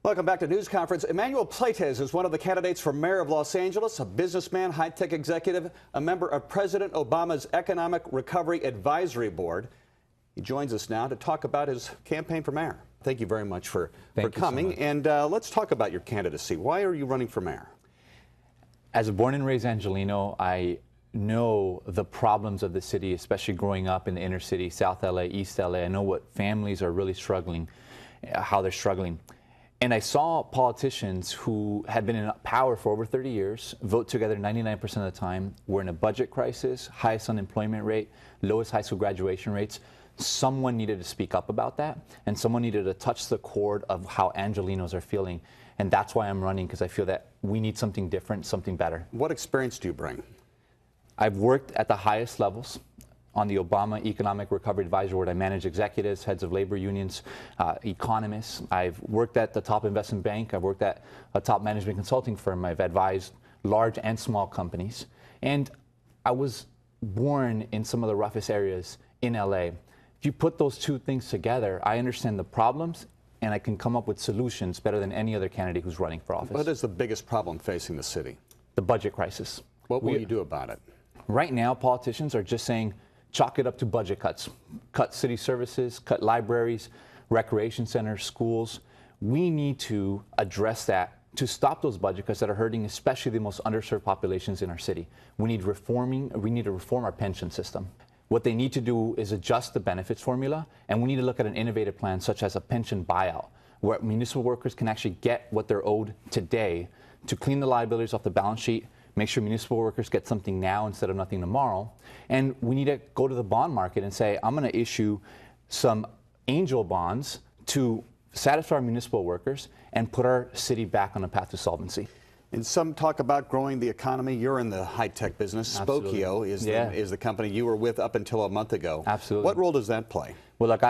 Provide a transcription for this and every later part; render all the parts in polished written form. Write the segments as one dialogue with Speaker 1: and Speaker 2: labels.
Speaker 1: Welcome back to News Conference. Emanuel Pleitez is one of the candidates for mayor of Los Angeles, a businessman, high-tech executive, a member of President Obama's Economic Recovery Advisory Board. He joins us now to talk about his campaign for mayor. Thank you very much for coming. So and let's talk about your candidacy. Why are you running for mayor?
Speaker 2: As a born and raised Angelino, I know the problems of the city, especially growing up in the inner city, South LA, East LA. I know what families are really struggling, how they're struggling. And I saw politicians who had been in power for over 30 years vote together 99% of the time. We're in a budget crisis, highest unemployment rate, lowest high school graduation rates. Someone needed to speak up about that, and someone needed to touch the chord of how Angelinos are feeling. And that's why I'm running, because I feel that we need something different, something better.
Speaker 1: What experience do you bring?
Speaker 2: I've worked at the highest levels on the Obama Economic Recovery Advisory Board. I manage executives, heads of labor unions, economists. I've worked at the top investment bank. I've worked at a top management consulting firm. I've advised large and small companies. And I was born in some of the roughest areas in LA. If you put those two things together, I understand the problems and I can come up with solutions better than any other candidate who's running for office.
Speaker 1: What is the biggest problem facing the city?
Speaker 2: The budget crisis.
Speaker 1: What will you do about it?
Speaker 2: Right now, politicians are just saying, chalk it up to budget cuts. Cut city services, cut libraries, recreation centers, schools. We need to address that to stop those budget cuts that are hurting especially the most underserved populations in our city. We need to reform our pension system. What they need to do is adjust the benefits formula, and we need to look at an innovative plan such as a pension buyout, where municipal workers can actually get what they're owed today to clean the liabilities off the balance sheet, make sure municipal workers get something now instead of nothing tomorrow. And we need to go to the bond market and say, I'm going to issue some angel bonds to satisfy our municipal workers and put our city back on a path to solvency.
Speaker 1: And some talk about growing the economy. You're in the high-tech business.
Speaker 2: Absolutely.
Speaker 1: Spokio is the company you were with up until a month ago.
Speaker 2: Absolutely.
Speaker 1: What role does that play?
Speaker 2: Well, look,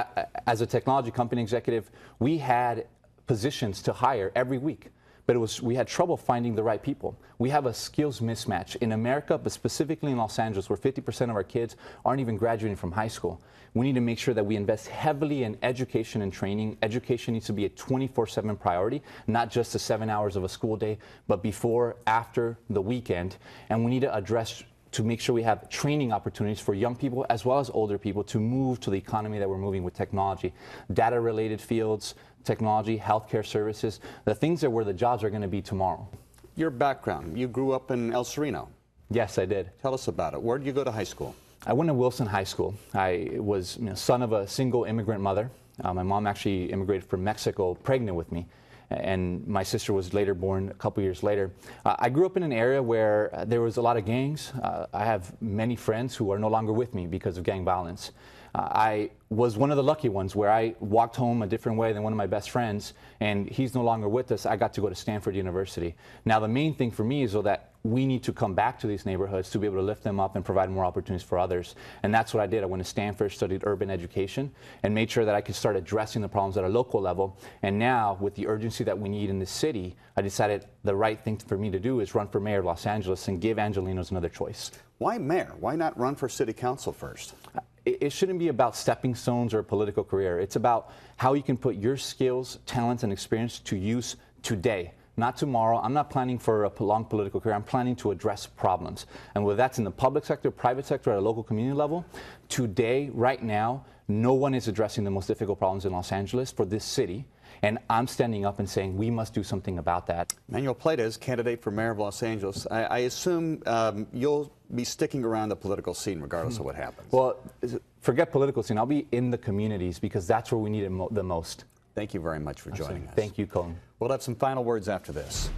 Speaker 2: as a technology company executive, we had positions to hire every week. But we had trouble finding the right people. We have a skills mismatch in America, but specifically in Los Angeles, where 50% of our kids aren't even graduating from high school. We need to make sure that we invest heavily in education and training. Education needs to be a 24/7 priority, not just the 7 hours of a school day, but before, after, the weekend. And we need to address to make sure we have training opportunities for young people as well as older people to move to the economy that we're moving with technology. Data-related fields, technology, healthcare services, the things that where the jobs are going to be tomorrow.
Speaker 1: Your background, you grew up in El Sereno.
Speaker 2: Yes, I did.
Speaker 1: Tell us about it. Where did you go to high school?
Speaker 2: I went to Wilson High School. I was son of a single immigrant mother. My mom actually immigrated from Mexico pregnant with me, and my sister was later born a couple years later. I grew up in an area where there was a lot of gangs. I have many friends who are no longer with me because of gang violence. I was one of the lucky ones where I walked home a different way than one of my best friends, and he's no longer with us. I got to go to Stanford University. Now, the main thing for me is that we need to come back to these neighborhoods to be able to lift them up and provide more opportunities for others. And that's what I did. I went to Stanford, studied urban education, and made sure that I could start addressing the problems at a local level. And now, with the urgency that we need in the city, I decided the right thing for me to do is run for mayor of Los Angeles and give Angelinos another choice.
Speaker 1: Why mayor? Why not run for city council first?
Speaker 2: It shouldn't be about stepping stones or a political career. It's about how you can put your skills, talents, and experience to use today, not tomorrow. I'm not planning for a long political career. I'm planning to address problems. And whether that's in the public sector, private sector, at a local community level, today, right now, no one is addressing the most difficult problems in Los Angeles for this city. And I'm standing up and saying we must do something about that.
Speaker 1: Emanuel Pleitez, candidate for mayor of Los Angeles. I assume you'll be sticking around the political scene regardless of what happens.
Speaker 2: Well, forget political scene. I'll be in the communities because that's where we need it the most.
Speaker 1: Thank you very much for joining us.
Speaker 2: Thank you, Colin.
Speaker 1: We'll have some final words after this.